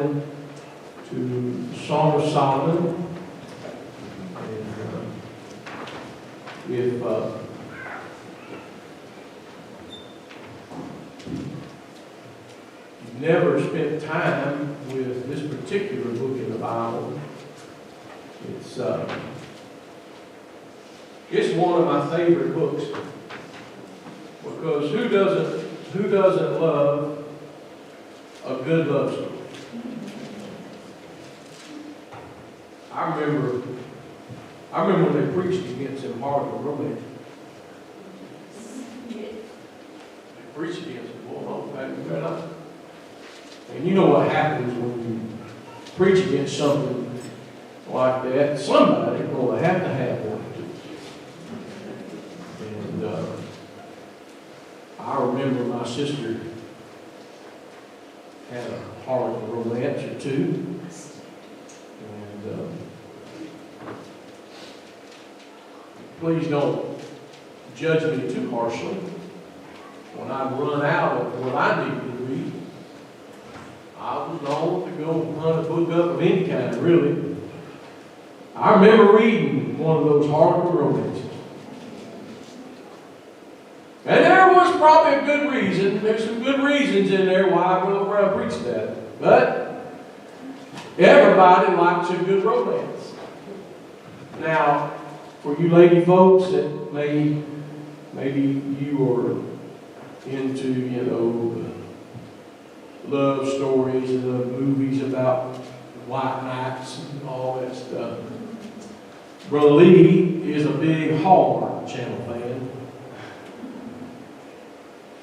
Bible to Song of Solomon. And, if you've never spent time with this particular book in the Bible, it's one of my favorite books, because who doesn't love a good love story? I remember when they preached against them hard romance. They preached against them. Well, no, and you know what happens when you preach against something like that? Somebody's going to have one. And I remember my sister had a hard romance or two. And please don't judge me too harshly. When I run out of what I need to read, I was known to go hunt a book up of any kind, really. I remember reading one of those hardcore romances. And there was probably a good reason. There's some good reasons in there why I went over and preached that. But everybody likes a good romance. Now, for you lady folks that maybe you are into, love stories and movies about white knights and all that stuff. Brother Lee is a big Hallmark Channel fan.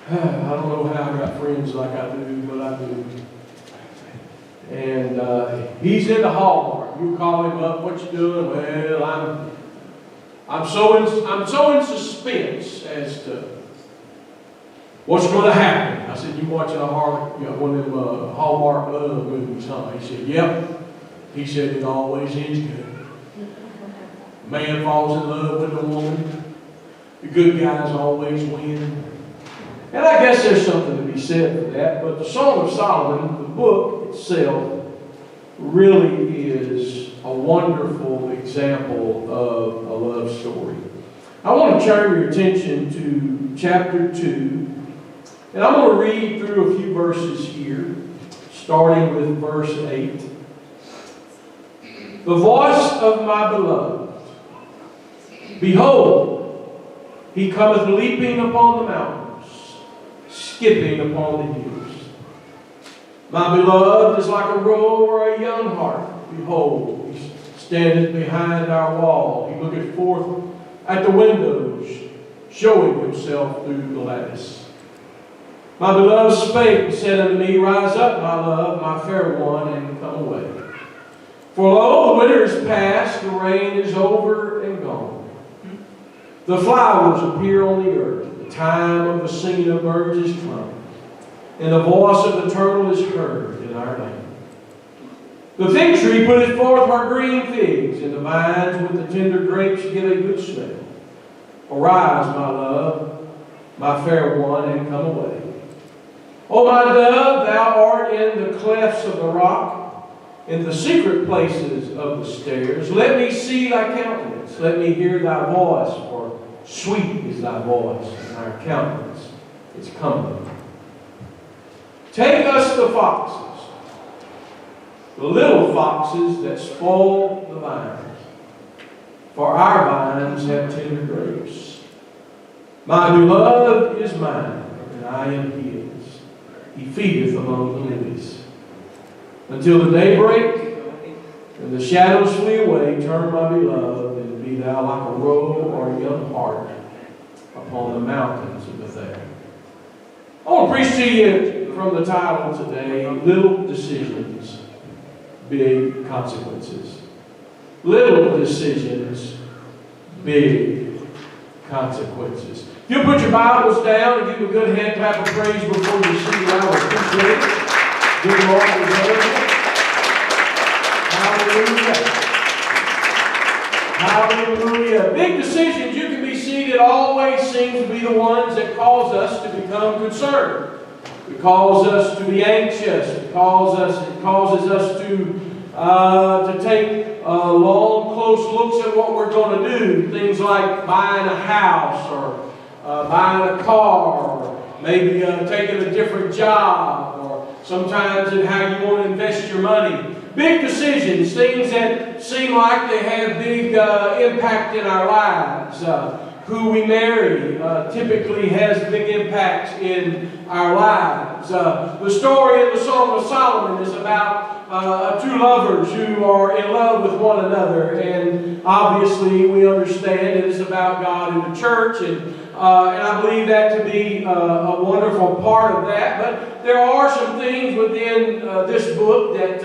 I don't know how I got friends like I do, but I do. And he's into Hallmark. You call him up, what you doing? Well, I'm so in suspense as to what's going to happen. I said, you watching one of them Hallmark love movies, huh? He said, yep. He said, it always ends good. Man falls in love with a woman. The good guys always win. And I guess there's something to be said for that. But the Song of Solomon, the book itself, really is a wonderful example of a love story. I want to turn your attention to chapter 2. And I'm going to read through a few verses here, starting with verse 8. The voice of my beloved. Behold, he cometh leaping upon the mountains, skipping upon the hills. My beloved is like a roe or a young hart. Behold, he standeth behind our wall. He looketh forth at the windows, showing himself through the lattice. My beloved spake and said unto me, Rise up, my love, my fair one, and come away. For lo, the winter is past, the rain is over and gone. The flowers appear on the earth, the time of the singing of birds is come, and the voice of the turtle is heard in our land. The fig tree putteth forth her green figs, and the vines with the tender grapes give a good smell. Arise, my love, my fair one, and come away. O my dove, thou art in the clefts of the rock, in the secret places of the stairs. Let me see thy countenance. Let me hear thy voice, for sweet is thy voice, and our countenance is comely. Take us the foxes, the little foxes that spoil the vines, for our vines have tender grapes. My beloved is mine, and I am his. He feedeth among the lilies. Until the day break, and the shadows flee away, turn, my beloved, and be thou like a roe or a young hart upon the mountains of Bethel. I want to preach to you from the title today, Little Decisions, Big Consequences. Little decisions, big consequences. If you'll put your Bibles down and give a good hand clap of praise before you see I would appreciate it. Good Lord, hallelujah. Hallelujah. Big decisions, you can be seated, always seem to be the ones that cause us to become concerned. It causes us to be anxious. It causes us to take long, close looks at what we're going to do. Things like buying a house or buying a car, or maybe taking a different job, or sometimes in how you want to invest your money. Big decisions, things that seem like they have big impact in our lives. Who we marry typically has big impacts in our lives. The story of the Song of Solomon is about two lovers who are in love with one another, and obviously we understand it is about God and the church, and I believe that to be a wonderful part of that. But there are some things within this book that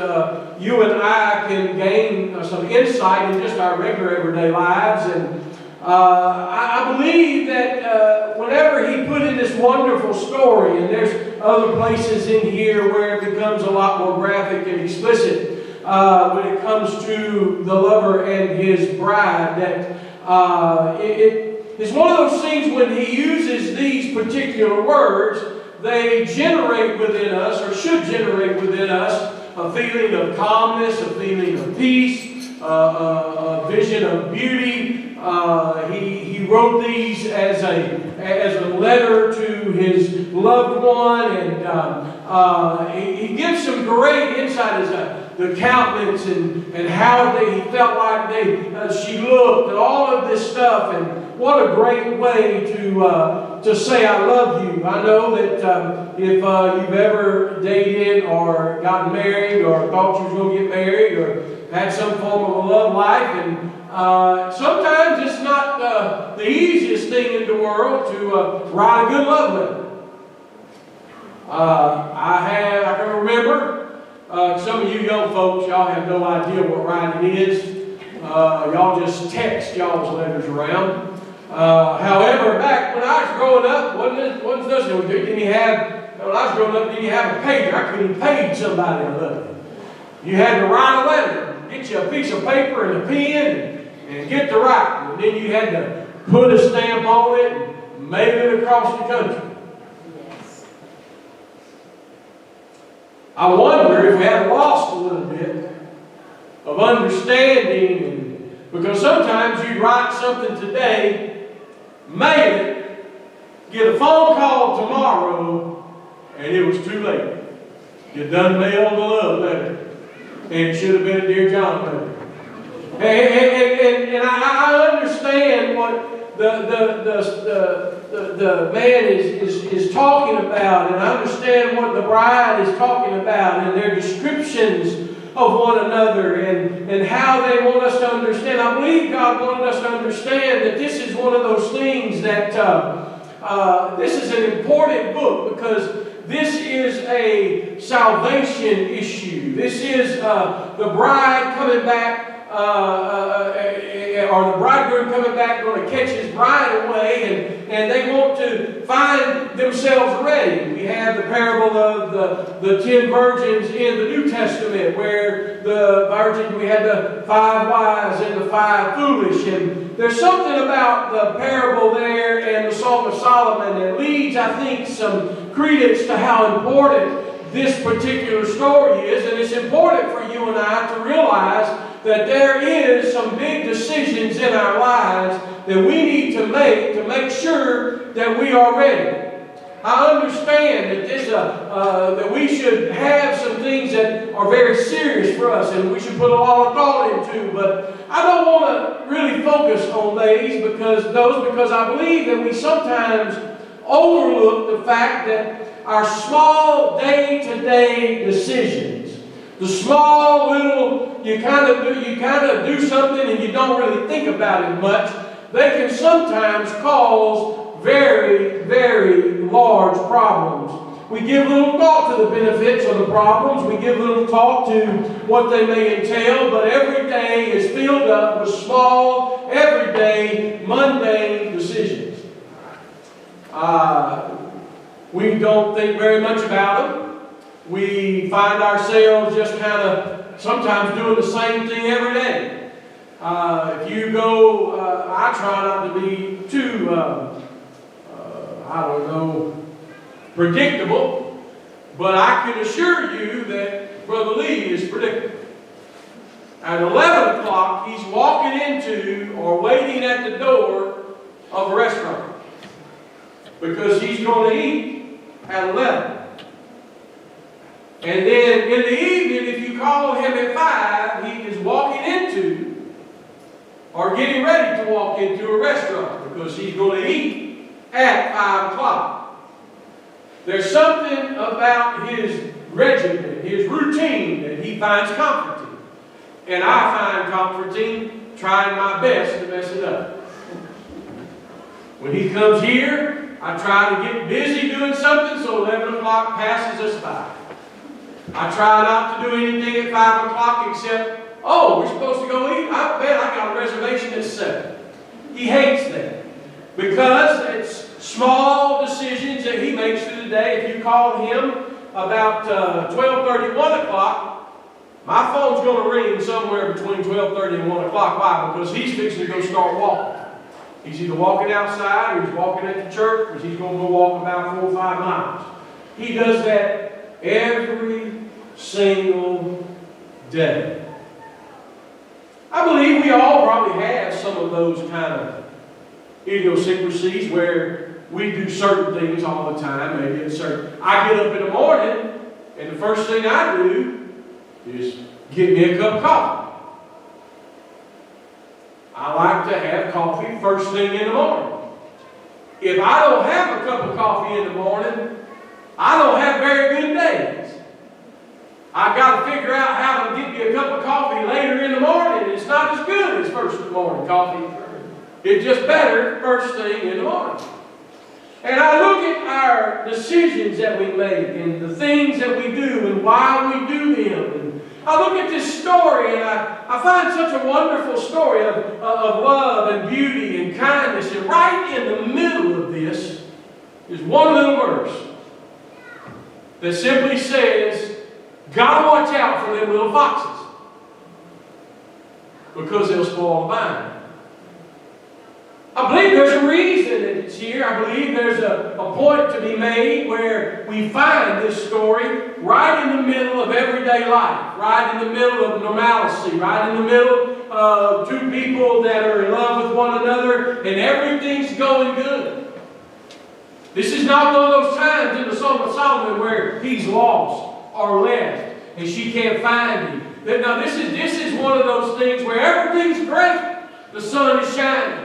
you and I can gain some insight in just our regular everyday lives. And I believe that whenever he put in this wonderful story, and there's other places in here where it becomes a lot more graphic and explicit when it comes to the lover and his bride, that it's one of those things when he uses these particular words, they generate within us, or should generate within us, a feeling of calmness, a feeling of peace, a vision of beauty. He wrote these as a letter to his loved one, and he gives some great insight as the countenance and how he felt like she looked, and all of this stuff. And what a great way to say I love you. I know that if you've ever dated or gotten married or thought you was going to get married or had some form of a love life, and sometimes it's not the easiest thing in the world to write a good love letter. I can remember some of you young folks, y'all have no idea what writing is. Y'all just text y'all's letters around. However, back when I was growing up, when I was growing up, didn't you have a pager? I couldn't even page somebody a letter. You had to write a letter, get you a piece of paper and a pen, and get to writing. And then you had to put a stamp on it and mail it across the country. Yes. I wonder if we had lost a little bit of understanding, because sometimes you'd write something today, mail it, get a phone call tomorrow, and it was too late. You done mailed the love letter, and it should have been a Dear John letter. And I understand what the man is talking about, and I understand what the bride is talking about, and their descriptions of one another, and how they want us to understand. I believe God wanted us to understand that this is one of those things that this is an important book, because this is a salvation issue. This is the bride coming back, or the bridegroom coming back, going to catch his bride away, and they want to find themselves ready. We have the parable of the 10 virgins in the New Testament, where we had the 5 wise and the 5 foolish. And there's something about the parable there and the Song of Solomon that leads, I think, some credence to how important this particular story is. And it's important for you and I to realize that there is some big decisions in our lives that we need to make sure that we are ready. I understand that that we should have some things that are very serious for us and we should put a lot of thought into, but I don't want to really focus on these because I believe that we sometimes overlook the fact that our small day-to-day decisions, the small little, you kind of do something and you don't really think about it much, they can sometimes cause very, very large problems. We give little thought to the benefits of the problems. We give little thought to what they may entail, but every day is filled up with small, everyday, mundane decisions. We don't think very much about them. We find ourselves just kind of sometimes doing the same thing every day. If you go, I try not to be too, predictable. But I can assure you that Brother Lee is predictable. At 11 o'clock, he's walking into or waiting at the door of a restaurant because he's going to eat at 11. And then in the evening, if you call him at 5, he is walking into or getting ready to walk into a restaurant because he's going to eat at 5 o'clock. There's something about his regimen, his routine, that he finds comforting. And I find comforting trying my best to mess it up. When he comes here, I try to get busy doing something so 11 o'clock passes us by. I try not to do anything at 5 o'clock except, oh, we're supposed to go eat? I bet I got a reservation at 7. He hates that because it's small decisions that he makes through the day. If you call him about 12:30, 1 o'clock, my phone's going to ring somewhere between 12:30 and 1 o'clock. Why? Because he's fixing to go start walking. He's either walking outside or he's walking at the church or he's going to go walk about 4 or 5 miles. He does that every single day. I believe we all probably have some of those kind of idiosyncrasies where we do certain things all the time. Maybe it's certain. I get up in the morning and the first thing I do is get me a cup of coffee. I like to have coffee first thing in the morning. If I don't have a cup of coffee in the morning, I don't have very good days. I've got to figure out how to get me a cup of coffee later in the morning. It's not as good as first morning coffee. It's just better first thing in the morning. And I look at our decisions that we make and the things that we do and why we do them. And I look at this story and I find such a wonderful story of love and beauty and kindness. And right in the middle of this is one little verse that simply says, gotta watch out for them little foxes because they'll spoil the vine. I believe there's a reason that it's here. I believe there's a point to be made where we find this story right in the middle of everyday life, right in the middle of normalcy, right in the middle of two people that are in love with one another and everything's going good. This is not one of those times in the Song of Solomon where he's lost or left and she can't find him. Now this is one of those things where everything's great. The sun is shining.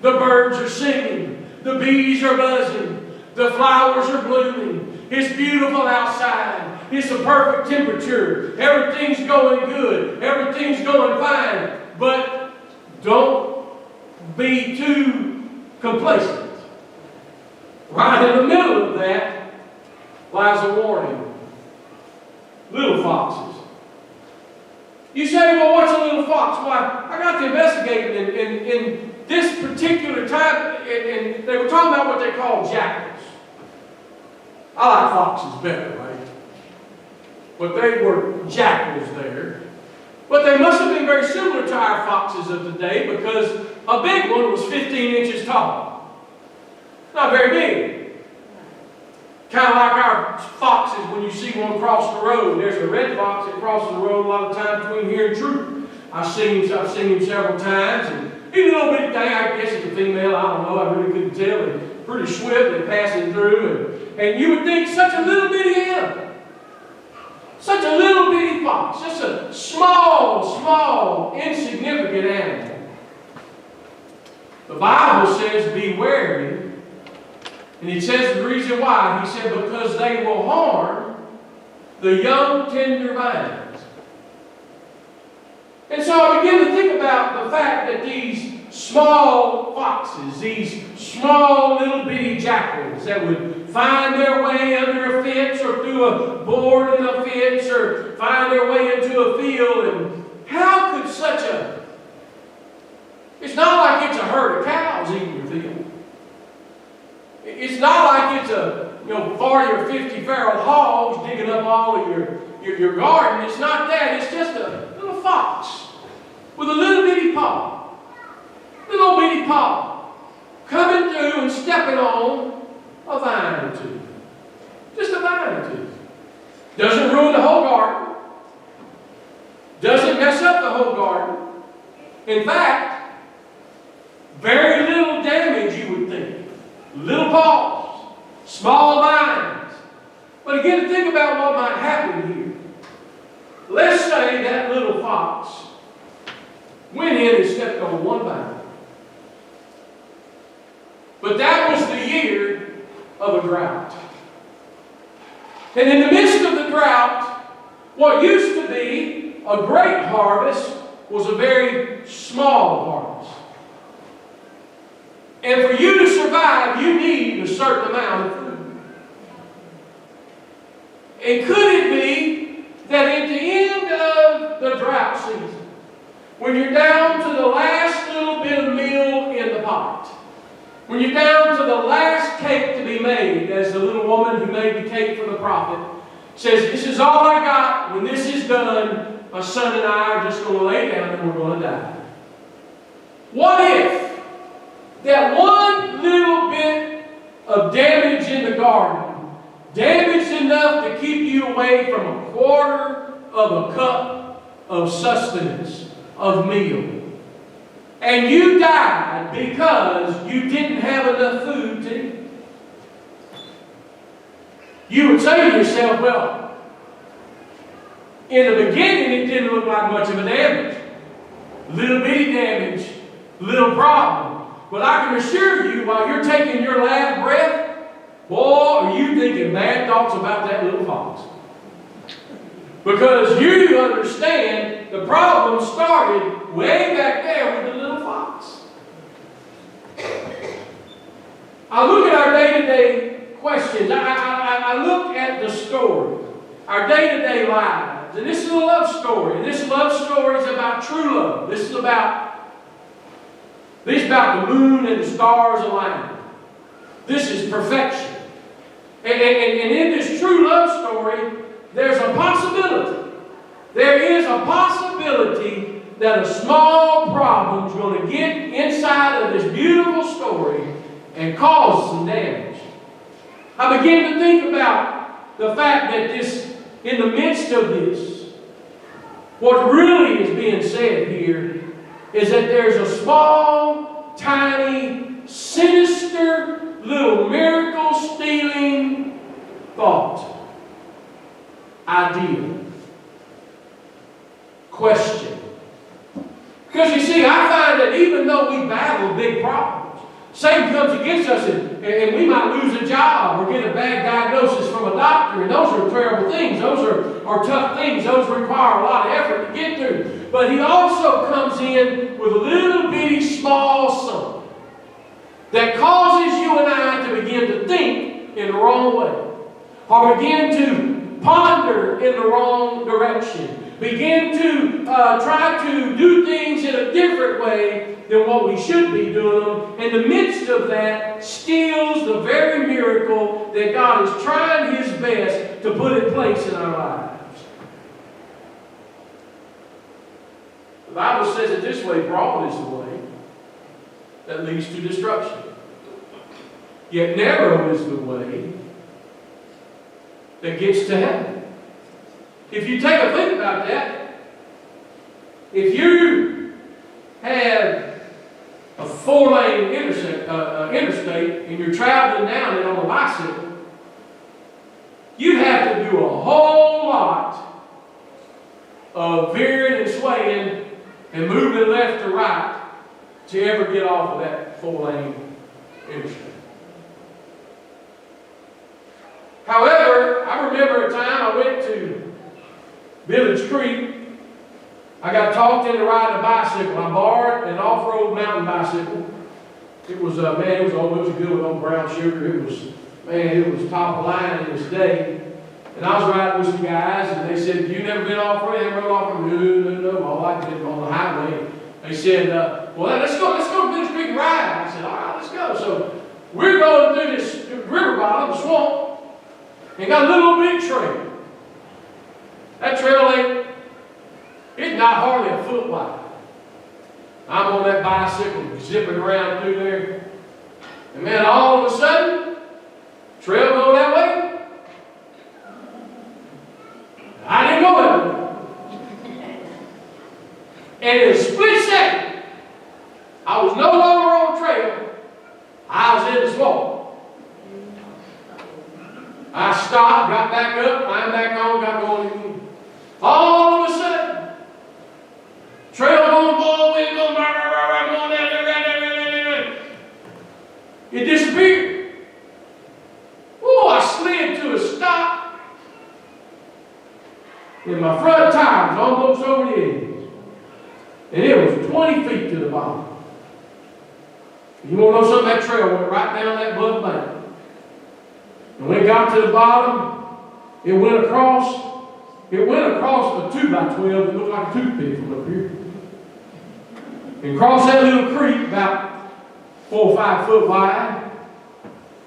The birds are singing. The bees are buzzing. The flowers are blooming. It's beautiful outside. It's a perfect temperature. Everything's going good. Everything's going fine. But don't be too complacent. Right in the middle of that lies a warning. Little foxes. You say, well, what's a little fox? Why, I got to investigate in this particular time, and they were talking about what they call jackals. I like foxes better, right? But they were jackals there. But they must have been very similar to our foxes of the day because a big one was 15 inches tall. Not very big. Kind of like our foxes when you see one cross the road. There's a red fox that crosses the road a lot of times between here and Troop. I've seen him several times. And he's a little bitty thing. I guess it's a female. I don't know. I really couldn't tell. And pretty swift and passing through. And you would think such a little bitty animal. Such a little bitty fox. Just a small, insignificant animal. The Bible says, be wary. And he says the reason why. He said, because they will harm the young, tender vines. And so I begin to think about the fact that these small foxes, these small little bitty jackals that would find their way under a fence or through a board in a fence or find their way into a field. And how could such a... It's not like it's a herd of cows eating your field. It's not like it's a 40 or 50 feral hogs digging up all of your garden. It's not that. It's just a little fox with a little bitty paw. Little bitty paw. Coming through and stepping on a vine or two. Just a vine or two. Doesn't ruin the whole garden. Doesn't mess up the whole garden. In fact, very little damage, you would think. Little paws, small vines. But again, think about what might happen here. Let's say that little fox went in and stepped on one vine. But that was the year of a drought. And in the midst of the drought, what used to be a great harvest was a very small harvest. And for you to survive, you need a certain amount of food. And could it be that at the end of the drought season, when you're down to the last little bit of meal in the pot, when you're down to the last cake to be made, as the little woman who made the cake for the prophet says, this is all I got. When this is done, my son and I are just going to lay down and we're going to die. What if that one little bit of damage in the garden, damage enough to keep you away from a quarter of a cup of sustenance, of meal, and you died because you didn't have enough food to eat? You would say to yourself, well, in the beginning it didn't look like much of a damage. Little bitty damage, little problem. But I can assure you, while you're taking your last breath, boy, are you thinking bad thoughts about that little fox. Because you understand the problem started way back there with the little fox. I look at our day-to-day questions. I look at the story, our day-to-day lives. And this is a love story. And this love story is about true love. This is about the moon and the stars aligning. This is perfection. And in this true love story, there's a possibility. There is a possibility that a small problem is going to get inside of this beautiful story and cause some damage. I begin to think about the fact that in the midst of this, what really is being said here is that there's a small, tiny, sinister, little miracle-stealing thought, idea, question. Because you see, I find that even though we battle big problems, Satan comes against us and we might lose a job or get a bad diagnosis from a doctor, and those are terrible things. Those are tough things. Those require a lot of effort to get through. But he also comes in with a little bitty small something that causes you and I to begin to think in the wrong way, or begin to ponder in the wrong direction, begin to try to do things in a different way than what we should be doing. In the midst of that, steals the very miracle that God is trying His best to put in place in our lives. The Bible says it this way: broad is the way that leads to destruction, yet narrow is the way that gets to heaven. If you take a think about that, if you have a 4-lane interstate and you're traveling down it on a bicycle, you have to do a whole lot of veering and swaying and moving left to right to ever get off of that 4-lane interstate. However, I remember a time I went to Village Creek. I got talked into riding a bicycle. I borrowed an off-road mountain bicycle. It was it was good with old brown sugar. It was top of line in its day. And I was riding with some guys, and they said, "You never been off-road? You never rode off-road?" No. All I did on the highway. They said, "Well, let's go to Village Creek and ride." I said, "All right, let's go." So we're going through this river bottom, swamp, and got a little big trail. That trail it's not hardly a foot wide. I'm on that bicycle zipping around through there. And man, all of a sudden, trail go that way. go that way. And in a split second, I was no longer on the trail. I was in the swamp. I stopped, got back up, climbed back on, got going again. All of a sudden, trail going, ball wind going, going down there. It disappeared. Oh, I slid to a stop. And my front tire was almost over the edge. And it was 20 feet to the bottom. You want to know something? That trail went right down that bluff bank. And when it got to the bottom, it went across a 2x12 that looked like a toothpick from up here. And crossed that little creek about 4 or 5 foot wide.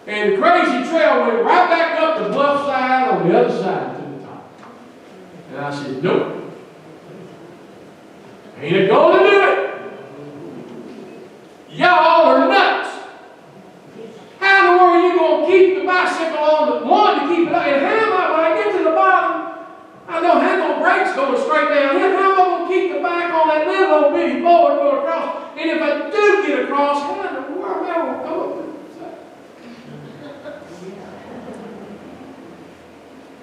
And the crazy trail went right back up the bluff side on the other side to the top. And I said, nope. Ain't it going to do it? Y'all are nuts. How in the world are you going to keep the bicycle on the one to keep it up? And how am I, when I get to the bottom, I know how no brakes going straight down here. How am I going to keep the back on that little old bitty board going across? And if I do get across, how in the world am I going to come up with that?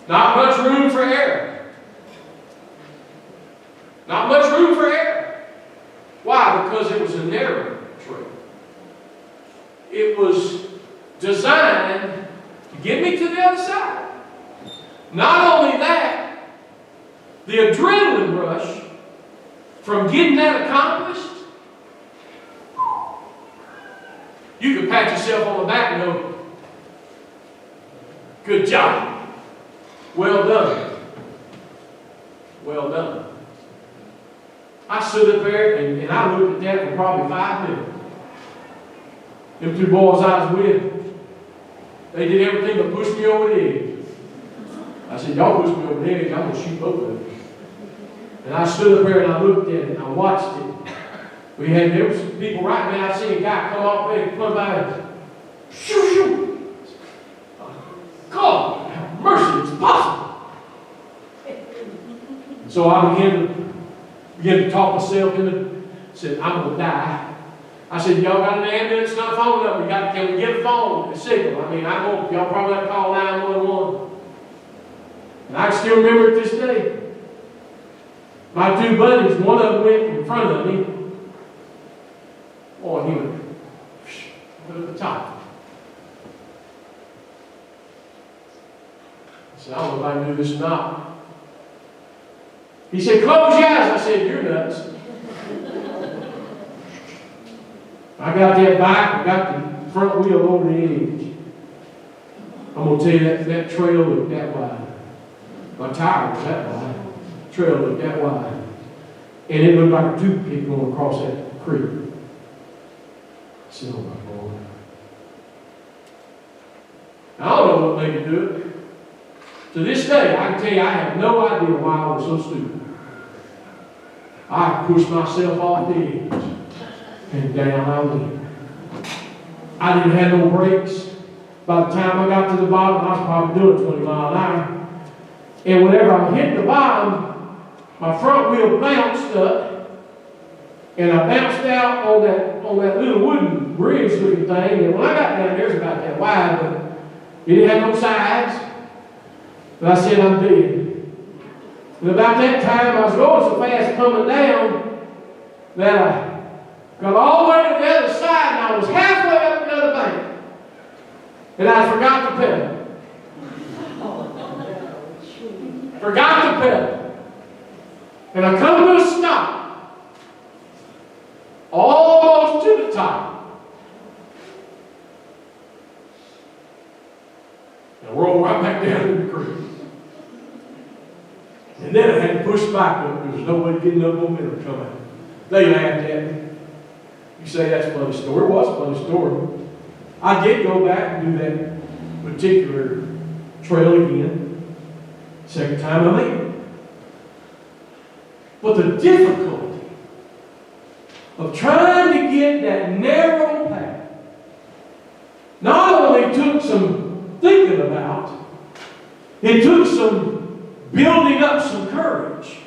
Not much room for error. Not much room for error. Why? Because it was a narrow trail. It was designed to get me to the other side. Not only that, the adrenaline rush from getting that accomplished, you could pat yourself on the back and go, good job. Well done. Well done. I stood up there and I looked at that for probably 5 minutes. Them two boys I was with, they did everything but push me over the edge. I said, y'all push me over the edge, I'm going to shoot both of you. And I stood up there and I looked at it and I watched it. There was some people right now. I seen a guy come off there and come by and shoo, shoo. God, have mercy, it's possible. So I began to talk myself into, said, I'm going to die. I said, y'all got an ambulance, not a phone number. Can we get a phone, a signal? I mean, y'all probably have to call 911. And I still remember it this day. My two buddies, one of them went in front of me. Oh, and he went to the top. I said, I don't know if I can do this or not. He said, close your eyes. I said, you're nuts. I got that bike, I got the front wheel over the edge. I'm going to tell you that trail looked that wide. My tire was that wide. The trail looked that wide. And it looked like a toothpick going across that creek. I said, oh my Lord. I don't know what made me do it. To this day, I can tell you I have no idea why I was so stupid. I pushed myself off the edge. And down I went. I didn't have no brakes. By the time I got to the bottom, I was probably doing 20 miles an hour. And whenever I hit the bottom, my front wheel bounced up. And I bounced out on that little wooden bridge looking thing. And when I got down there, it was about that wide, but it didn't have no sides. But I said, I'm dead. And about that time, I was going so fast coming down that I got all the way to the other side, and I was halfway up the other bank. And I forgot the pedal. Forgot the pedal. And I come to a stop. Almost to the top. And I rolled right back down to the creek. And then I had to push back up. There was no way to get enough momentum to come out. They laughed at me. You say that's a funny story. It was a funny story. I did go back and do that particular trail again. Second time I made it. But the difficulty of trying to get that narrow path not only took some thinking about, it took some building up some courage.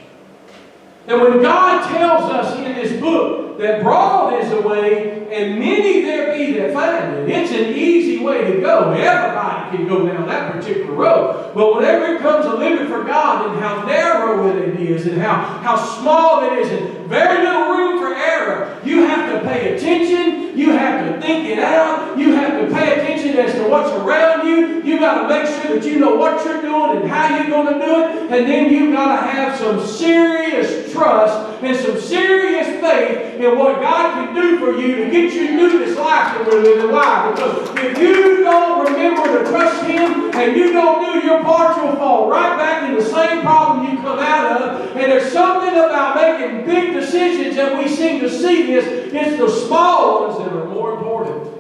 And when God tells us in this book that broad is the way and many there be that find it, it's an easy way to go. Everybody can go down that particular road. But whenever it comes to living for God and how narrow it is and how small it is and very little room for error, you have to pay attention. You have to think it out. You have to pay attention as to what's around you. You got to make sure that you know what you're doing and how you're going to do it. And then you've got to have some serious trust and some serious faith in what God can do for you to get you through this life that we're living. Why? Because if you don't remember to trust Him and you don't do your part, you'll fall right back in the same problem you come out of. And there's something about making big decisions that we seem to see this. It's the small ones that are more important.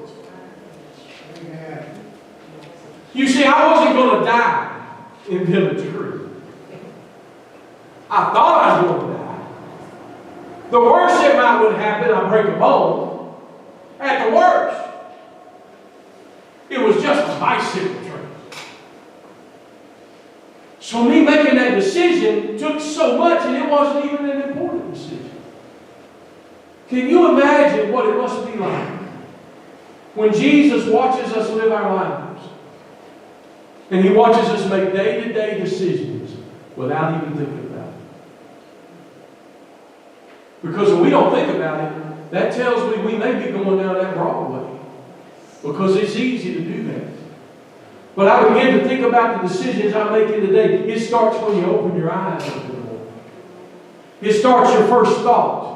You see, I wasn't going to die in Village Creek. I thought I was going to die. The worst that might would happen, I break a bone. At the worst, it was just a bicycle train. So me making that decision took so much, and it wasn't even an important decision. Can you imagine what it must be like when Jesus watches us live our lives and He watches us make day-to-day decisions without even thinking about it? Because if we don't think about it, that tells me we may be going down that wrong way. Because it's easy to do that. But I begin to think about the decisions I'm making today. It starts when you open your eyes up in the morning. It starts your first thought.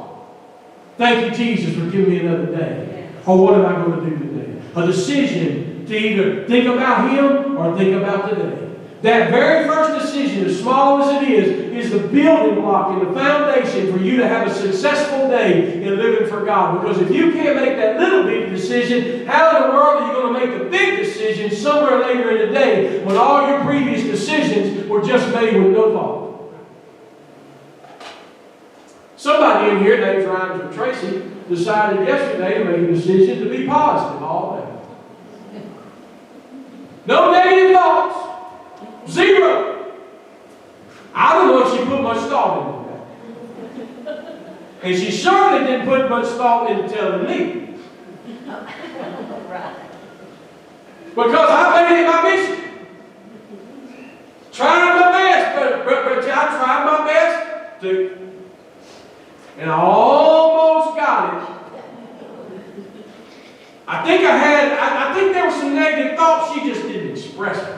Thank you, Jesus, for giving me another day. Or what am I going to do today? A decision to either think about Him or think about today. That very first decision, as small as it is the building block and the foundation for you to have a successful day in living for God. Because if you can't make that little big decision, how in the world are you going to make the big decision somewhere later in the day when all your previous decisions were just made with no thought? Somebody in here named Rhymes with Tracy decided yesterday to make a decision to be positive all day. No negative thoughts. Zero. I don't know if she put much thought into that. And she certainly didn't put much thought into telling me. Because I made it my mission. Trying my best, but I tried my best to. And I almost got it. I think there were some negative thoughts, she just didn't express it.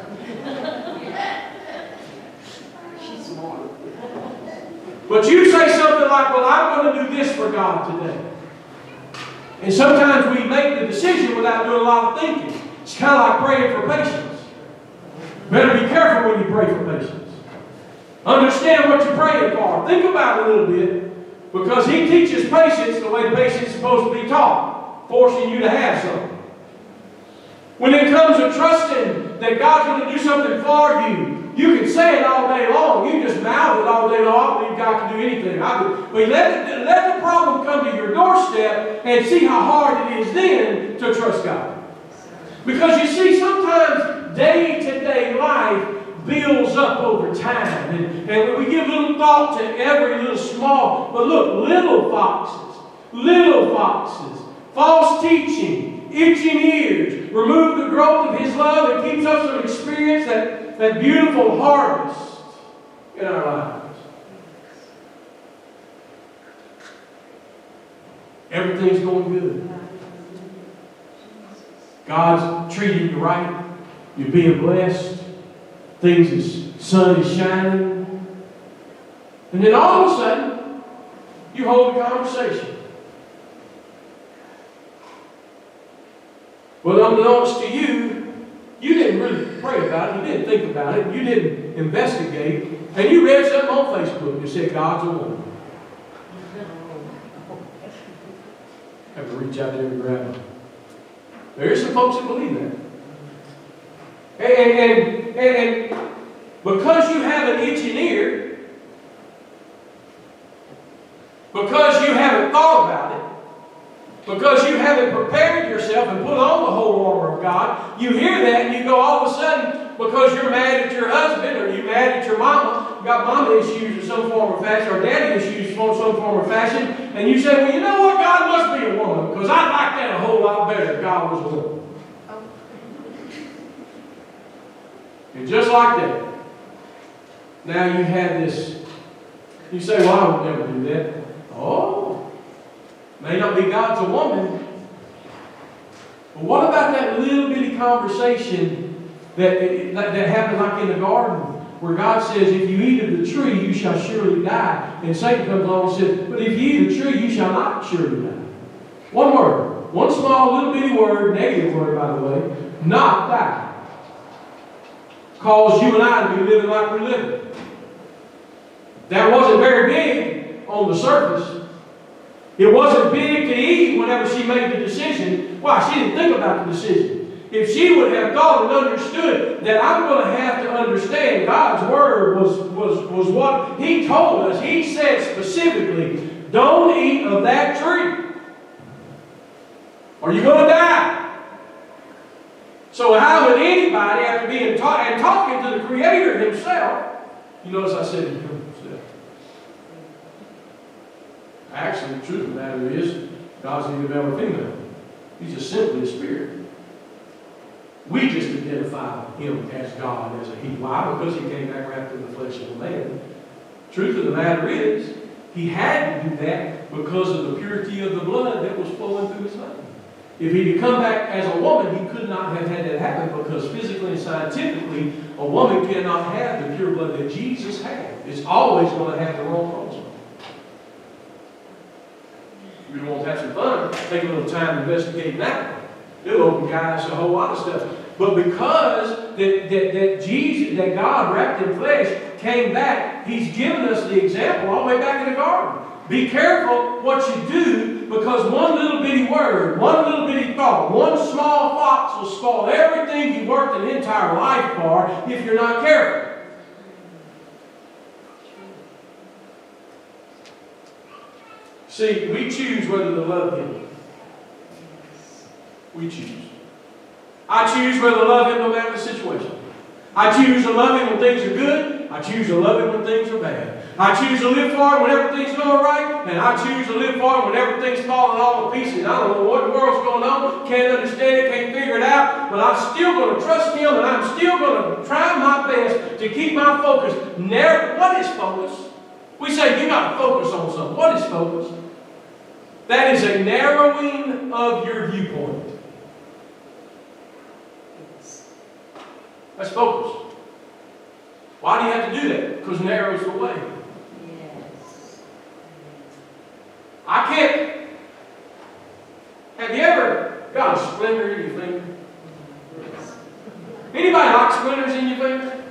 But you say something like, well, I'm going to do this for God today. And sometimes we make the decision without doing a lot of thinking. It's kind of like praying for patience. Better be careful when you pray for patience. Understand what you're praying for. Think about it a little bit. Because He teaches patience the way patience is supposed to be taught. Forcing you to have something. When it comes to trusting that God's going to do something for you, you can say it all day long. You just mouth it all day long. I believe God can do anything. But let the problem come to your doorstep and see how hard it is then to trust God. Because you see, sometimes day-to-day life builds up over time. And we give little thought to every little small. But look, little foxes, false teaching, itching ears, remove the growth of His love and keeps us from experience that beautiful harvest in our lives. Everything's going good. God's treating you right. You're being blessed. The sun is shining. And then all of a sudden, you hold a conversation. Well, unbeknownst to you, you didn't really pray about it. You didn't think about it. You didn't investigate. And you read something on Facebook that said God's a woman. Have to reach out there and grab them. There are some folks that believe that. And because you have an itching ear, because you haven't thought about it, because you haven't prepared yourself and put on the whole armor of God, you hear that and you go all of a sudden, because you're mad at your husband or you're mad at your mama, got mama issues in some form or fashion, or daddy issues in some form or fashion, and you say, well, you know what? God must be a woman, because I'd like that a whole lot better if God was a woman. And just like that, now you have this, you say, well, I would never do that. Oh, may not be God's a woman. But what about that little bitty conversation that happened like in the garden, where God says, if you eat of the tree, you shall surely die. And Satan comes along and says, but if you eat of the tree, you shall not surely die. One word, one small little bitty word, negative word by the way, not die. Cause you and I to be living like we're living. That wasn't very big on the surface. It wasn't big to Eve whenever she made the decision. Why? She didn't think about the decision. If she would have thought and understood that I'm going to have to understand God's Word was what He told us. He said specifically, don't eat of that tree, or you're going to die. So how would anybody, after being taught and talking to the Creator Himself, you notice I said Himself. Actually, the truth of the matter is, God's neither male nor female. He's just simply a spirit. We just identify Him as God, as a He. Why? Because He came back wrapped in the flesh of a man. Truth of the matter is, He had to do that because of the purity of the blood that was flowing through His veins. If He had come back as a woman, He could not have had that happen, because physically and scientifically, a woman cannot have the pure blood that Jesus had. It's always going to have the wrong chromosome. We want to have some fun, take a little time to investigate that. It'll open guys a whole lot of stuff. But because that God wrapped in flesh came back, He's given us the example all the way back in the garden. Be careful what you do, because one little bitty word, one little bitty thought, one small fox will spoil everything you worked an entire life for if you're not careful. See, we choose whether to love Him. We choose. I choose whether to love Him no matter the situation. I choose to love Him when things are good. I choose to love Him when things are bad. I choose to live for Him when everything's going right. And I choose to live for Him when everything's falling all to pieces. I don't know what in the world's going on. Can't understand it. Can't figure it out. But I'm still going to trust Him. And I'm still going to try my best to keep my focus. What is focus? We say you got to focus on something. What is focus? That is a narrowing of your viewpoint. That's focus. Why do you have to do that? Because it narrows the way. Yes. I can't. Have you ever got a splinter in your finger? Anybody like splinters in your finger?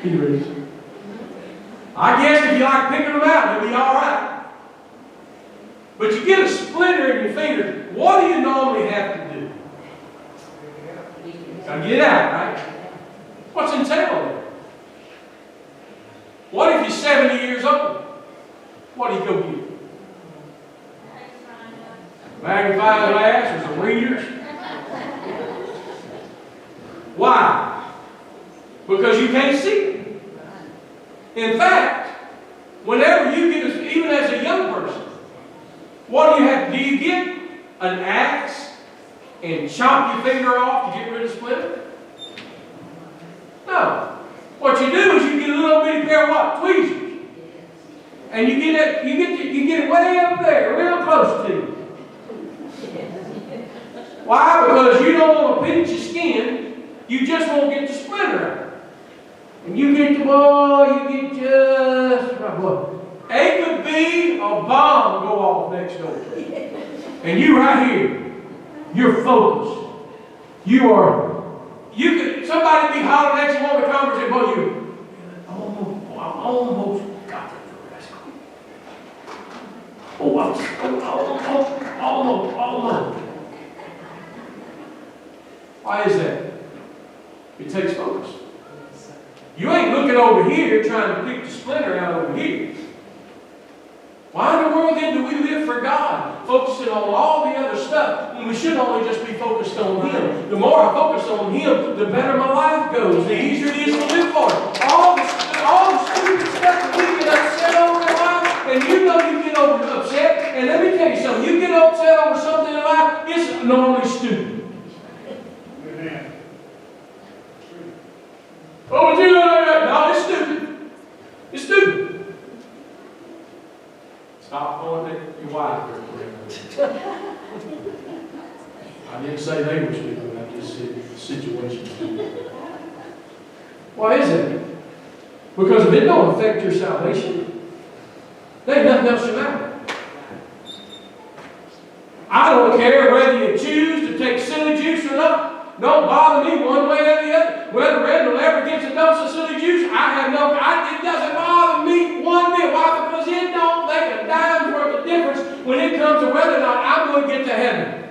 He raised. I guess if you like picking them out, it'll be all right. But you get a splinter in your finger, what do you normally have to do? Got to get it out, right? What's entailed there? What if you're 70 years old? What do you go get? Magnifying glass or some readers? Why? Because you can't see it. In fact, whenever you get, even as a young person, what do you have? Do you get an axe and chop your finger off to get rid of the splinter? No. What you do is you get a little bitty pair of what? Tweezers. And you get it way up there, real close to you. Why? Because you don't want to pinch your skin. You just won't get the splinter out. And you get the ball, you get just right. Boy, it could be a bomb go off next door. And you right here, you're focused. Somebody be hollering at you on the conversation, boy, you almost got that rascal. Almost. Why is that? It takes focus. You ain't looking over here trying to pick the splinter out over here. Why in the world then do we live for God? focusing on all the other stuff when we should only just be focused on Him. The more I focus on Him, the better my life goes, the easier it is to live for it. All the stupid stuff that we get upset over in life, and you know you get upset, and let me tell you something, you get upset over something in life, it's normally stupid. Amen. Oh, but you no, it's stupid. It's stupid. Stop pointing at your wife. I didn't say they were stupid. I just said the situation. Why is it? Because if it don't affect your salvation, then nothing else should matter. I don't care whether you choose to take silly juice or not. Don't bother me one way or the other. Whether Randall ever gets a dose of silly juice, it doesn't bother me one bit. Why? Because it don't make a dime's worth of difference when it comes to whether or not I'm going to get to heaven.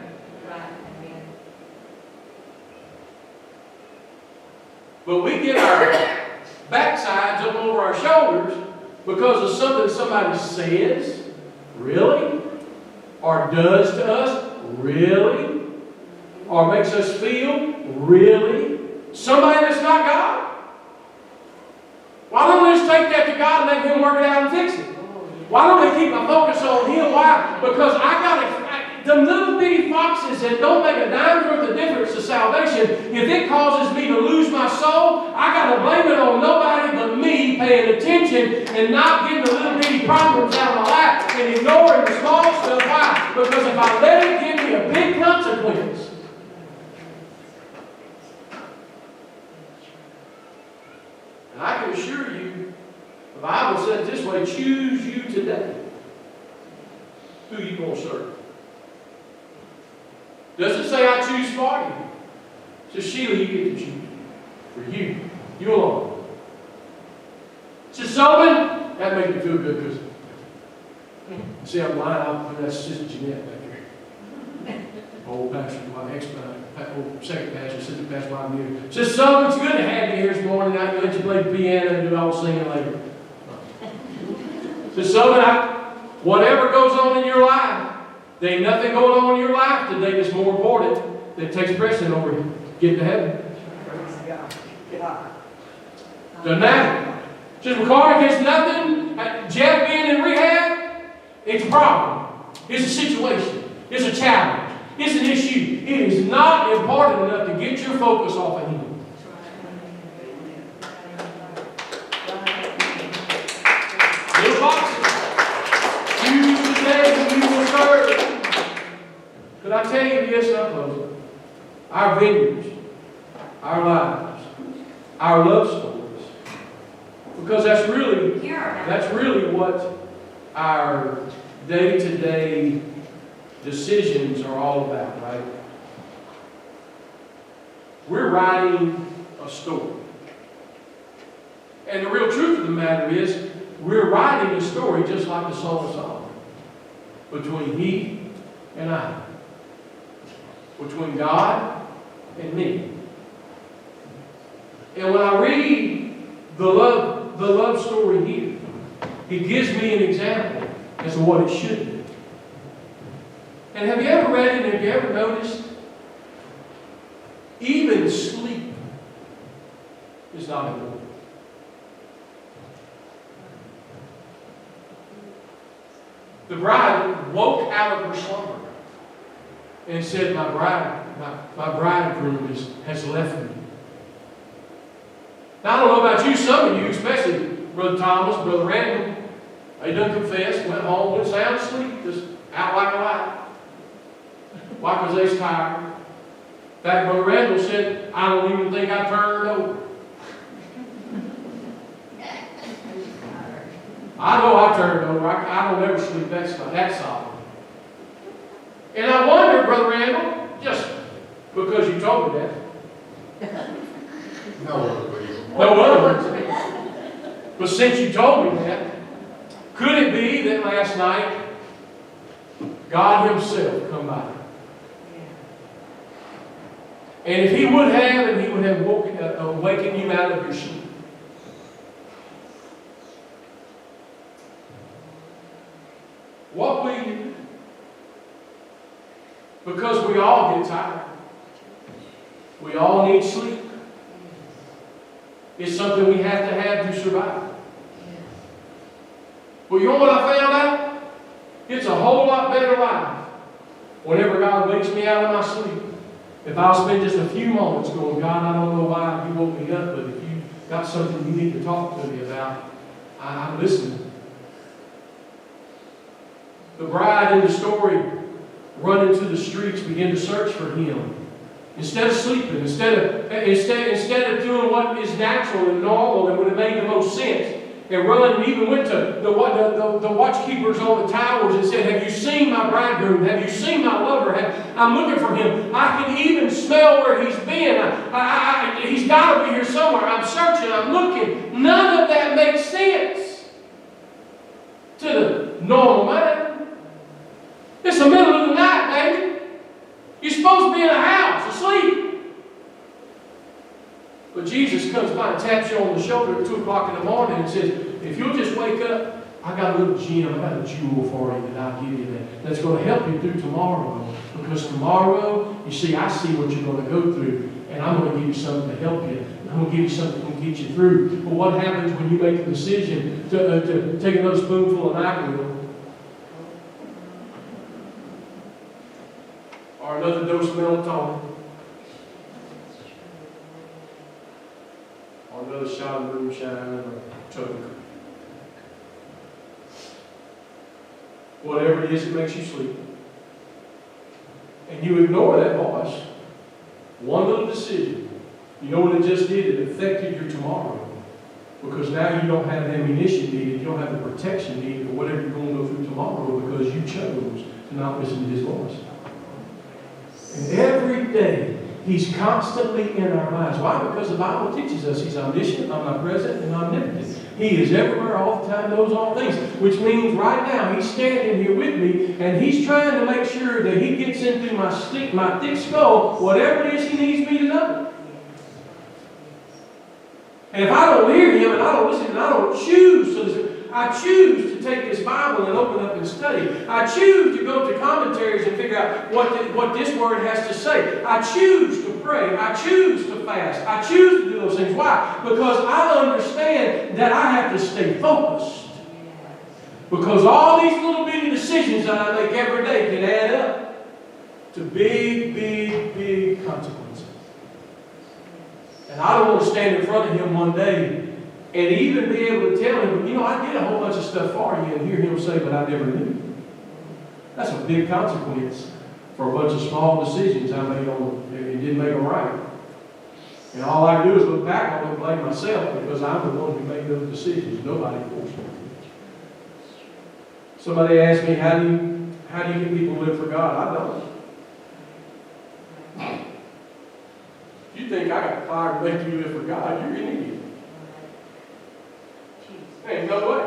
But we get our backsides up over our shoulders because of something somebody says, really, or does to us, really, or makes us feel, really, somebody that's not God. Why don't we just take that to God and let Him work it out and fix it? Why don't we keep my focus on Him? Why? Because the little bitty foxes that don't make a dime's worth of difference to salvation, if it causes me to lose my soul, I got to blame it on nobody but me paying attention and not getting the little bitty problems out of my life and ignoring the small stuff. Why? Because if I let it give me a big consequence. And I can assure you, the Bible says this way, choose you today who you going to serve. Doesn't say I choose for you. It says, Sheila, you get to choose. For you. You alone. It says, Sullivan, that makes me feel good because, see, I'm lying. That's Sister Jeanette back here. Old pastor, my old second pastor, Sister Pastor, my here. Says, Sullivan, it's good to have you here this morning. I can let you play the piano and do all the singing later. Says, Sullivan, whatever goes on in your life, there ain't nothing going on in your life today that's more important that takes precedent over getting to heaven. Doesn't matter. Says, McCarty, there's nothing. Jeff being in rehab, it's a problem. It's a situation. It's a challenge. It's an issue. It is not important enough to get your focus off of Him. Little boxes. Choose today who you will serve. But I tell you this, I'm closing. Our vineyards, our lives, our love stories, because that's really what our day-to-day decisions are all about, right? We're writing a story. And the real truth of the matter is, we're writing a story just like the Song of Solomon, between He and I. Between God and me. And when I read the love story here, He gives me an example as to what it should be. And have you ever read it and have you ever noticed? Even sleep is not important. The bride woke out of her slumber and said, my bridegroom has left me. Now, I don't know about you, some of you, especially Brother Thomas, Brother Randall, they done confessed, went home, went sound asleep, just out like a light. Why? Because they was tired. In fact, Brother Randall said, I don't even think I turned over. I know I turned over. I don't ever sleep that solid. And I wonder, Brother Randall, just because you told me that. No other reason. No other reason. But since you told me that, could it be that last night God Himself come by? And if He would have, and He would have awakened you out of your sleep. What will you do? Because we all get tired. We all need sleep. It's something we have to survive. Well, you know what I found out? It's a whole lot better life whenever God wakes me out of my sleep. If I'll spend just a few moments going, God, I don't know why you woke me up, but if you got something you need to talk to me about, I'm listening. The bride in the story run into the streets, begin to search for him. Instead of sleeping, instead of doing what is natural and normal and would have made the most sense, and run and even went to the watchkeepers on the towers and said, have you seen my bridegroom? Have you seen my lover? I'm looking for him. I can even smell where he's been. He's got to be here somewhere. I'm searching. I'm looking. None of that makes sense to the normal man. It's the middle of the night, baby. You're supposed to be in a house, asleep. But Jesus comes by and taps you on the shoulder at 2 o'clock in the morning and says, if you'll just wake up, I got a little gem, I got a jewel for you that I'll give you that's going to help you through tomorrow. Because tomorrow, you see, I see what you're going to go through, and I'm going to give you something to help you. I'm going to give you something that will get you through. But what happens when you make the decision to take another spoonful of NyQuil? Or another dose of melatonin? Or another shot of moonshine or toke? Whatever it is that makes you sleep. And you ignore that voice. One little decision. You know what it just did? It affected your tomorrow. Because now you don't have the ammunition needed. You don't have the protection needed for whatever you're going to go through tomorrow because you chose to not listen to His voice. And every day, He's constantly in our lives. Why? Because the Bible teaches us He's omniscient, omnipresent, and omnipotent. He is everywhere, all the time, knows all things. Which means right now, He's standing here with me, and He's trying to make sure that He gets into my thick skull, whatever it is He needs me to know. And if I don't hear Him, and I don't listen, and I don't choose to listen, I choose to take this Bible and open up and study. I choose to go to commentaries and figure out what this word has to say. I choose to pray. I choose to fast. I choose to do those things. Why? Because I understand that I have to stay focused. Because all these little bitty decisions that I make every day can add up to big, big, big consequences. And I don't want to stand in front of Him one day and even be able to tell Him, you know, I did a whole bunch of stuff for you, and hear Him say, but I never knew. That's a big consequence for a bunch of small decisions I made and didn't make them right. And all I do is look back on it and blame myself because I'm the one who made those decisions. Nobody forced me. Somebody asked me, how do you get people to live for God? I don't. If you think I got fire to make you live for God, you're an idiot. Ain't no way.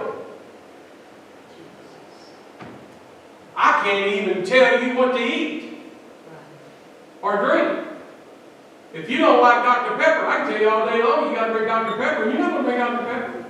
I can't even tell you what to eat or drink. If you don't like Dr. Pepper, I can tell you all day long you got to drink Dr. Pepper, and you're not going to drink Dr. Pepper.